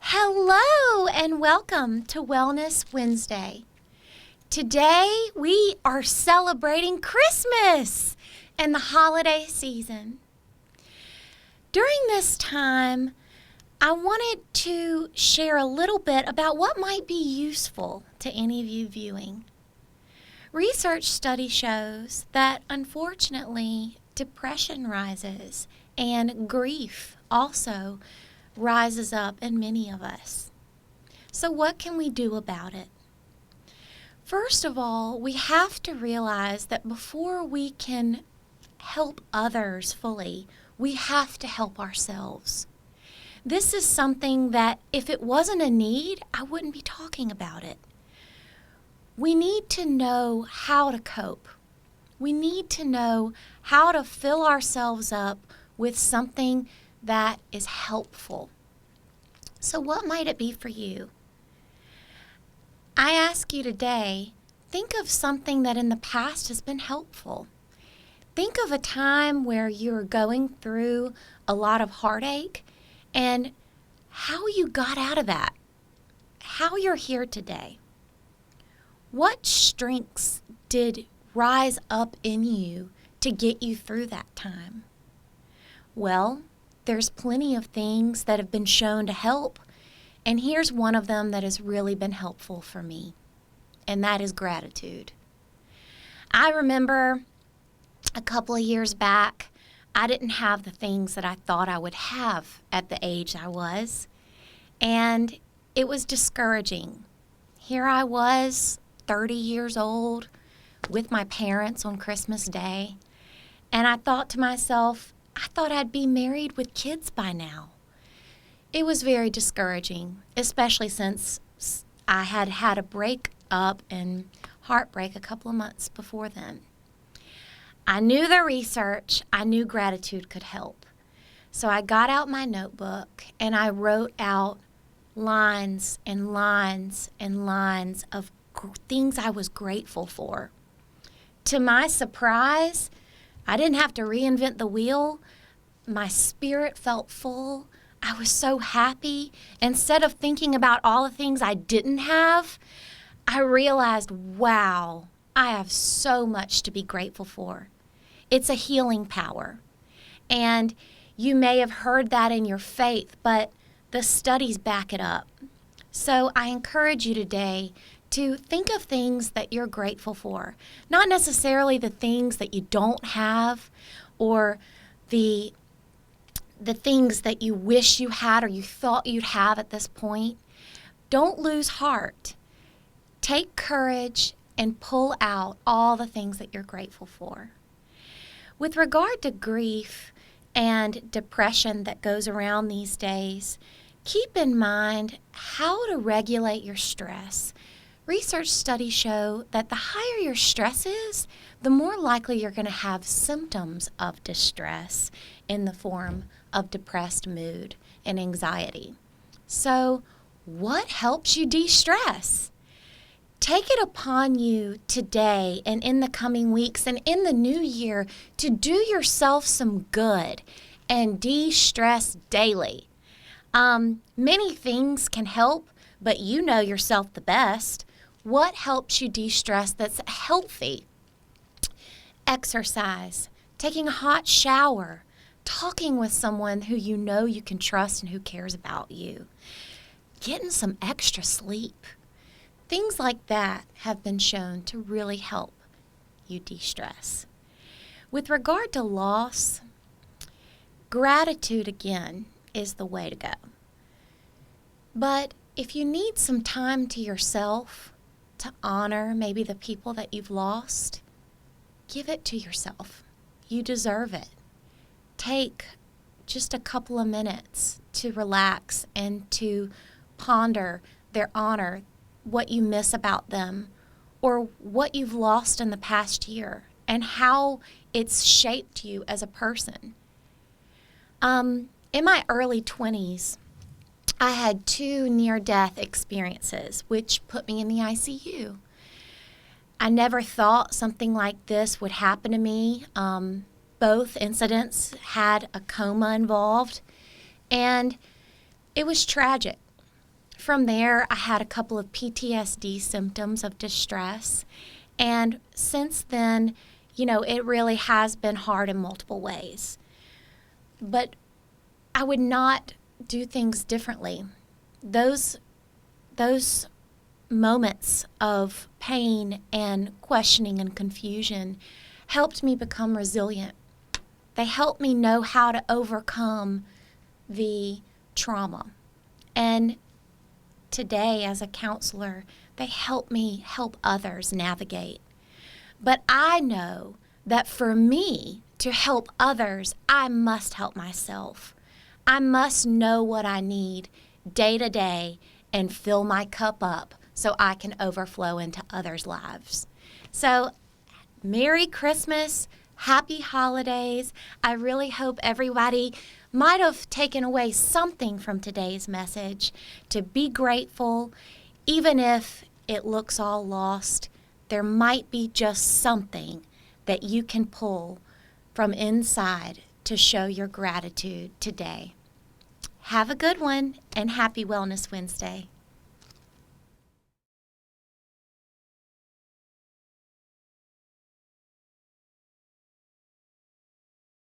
Hello and welcome to Wellness Wednesday. Today we are celebrating Christmas and the holiday season. During this time, I wanted to share a little bit about what might be useful to any of you viewing. Research study shows that unfortunately depression rises and grief also rises up in many of us. So what can we do about it? First of all, we have to realize that before we can help others fully, we have to help ourselves. This is something that if it wasn't a need, I wouldn't be talking about it. We need to know how to cope. We need to know how to fill ourselves up with something that is helpful. So what might it be for you? I ask you today, think of something that in the past has been helpful. Think of a time where you're going through a lot of heartache and how you got out of that, how you're here today. What strengths did rise up in you to get you through that time? Well, there's plenty of things that have been shown to help, and here's one of them that has really been helpful for me, and that is gratitude. I remember a couple of years back, I didn't have the things that I thought I would have at the age I was, and it was discouraging. Here I was, 30 years old, with my parents on Christmas Day, and I thought to myself, I thought I'd be married with kids by now. It was very discouraging, especially since I had had a breakup and heartbreak a couple of months before then. I knew the research. I knew gratitude could help. So I got out my notebook and I wrote out lines and lines and lines of things I was grateful for. To my surprise, I didn't have to reinvent the wheel. My spirit felt full. I was so happy. Instead of thinking about all the things I didn't have, I realized, wow, I have so much to be grateful for. It's a healing power. And you may have heard that in your faith, but the studies back it up. So I encourage you today to think of things that you're grateful for, not necessarily the things that you don't have or the things that you wish you had or you thought you'd have at this point. Don't lose heart. Take courage and pull out all the things that you're grateful for. With regard to grief and depression that goes around these days, keep in mind how to regulate your stress. Research studies show that the higher your stress is, the more likely you're going to have symptoms of distress in the form of depressed mood and anxiety. So, what helps you de-stress? Take it upon you today and in the coming weeks and in the new year to do yourself some good and de-stress daily. Many things can help, but you know yourself the best. What helps you de-stress that's healthy? Exercise, taking a hot shower, talking with someone who you know you can trust and who cares about you, getting some extra sleep. Things like that have been shown to really help you de-stress. With regard to loss, gratitude again is the way to go. But if you need some time to yourself to honor maybe the people that you've lost, give it to yourself. You deserve it. Take just a couple of minutes to relax and to ponder their honor, what you miss about them, or what you've lost in the past year and how it's shaped you as a person. In my early 20s, I had 2 near-death experiences, which put me in the ICU. I never thought something like this would happen to me. Both incidents had a coma involved, and it was tragic. from there, I had a couple of PTSD symptoms of distress. And since then, it really has been hard in multiple ways. But I would not do things differently. Those moments of pain and questioning and confusion helped me become resilient. They helped me know how to overcome the trauma. And today, as a counselor, they help me help others navigate. But I know that for me to help others, I must help myself. I must know what I need day to day and fill my cup up so I can overflow into others' lives. So, Merry Christmas, Happy Holidays. I really hope everybody might have taken away something from today's message to be grateful. Even if it looks all lost, there might be just something that you can pull from inside to show your gratitude today. Have a good one, and happy Wellness Wednesday.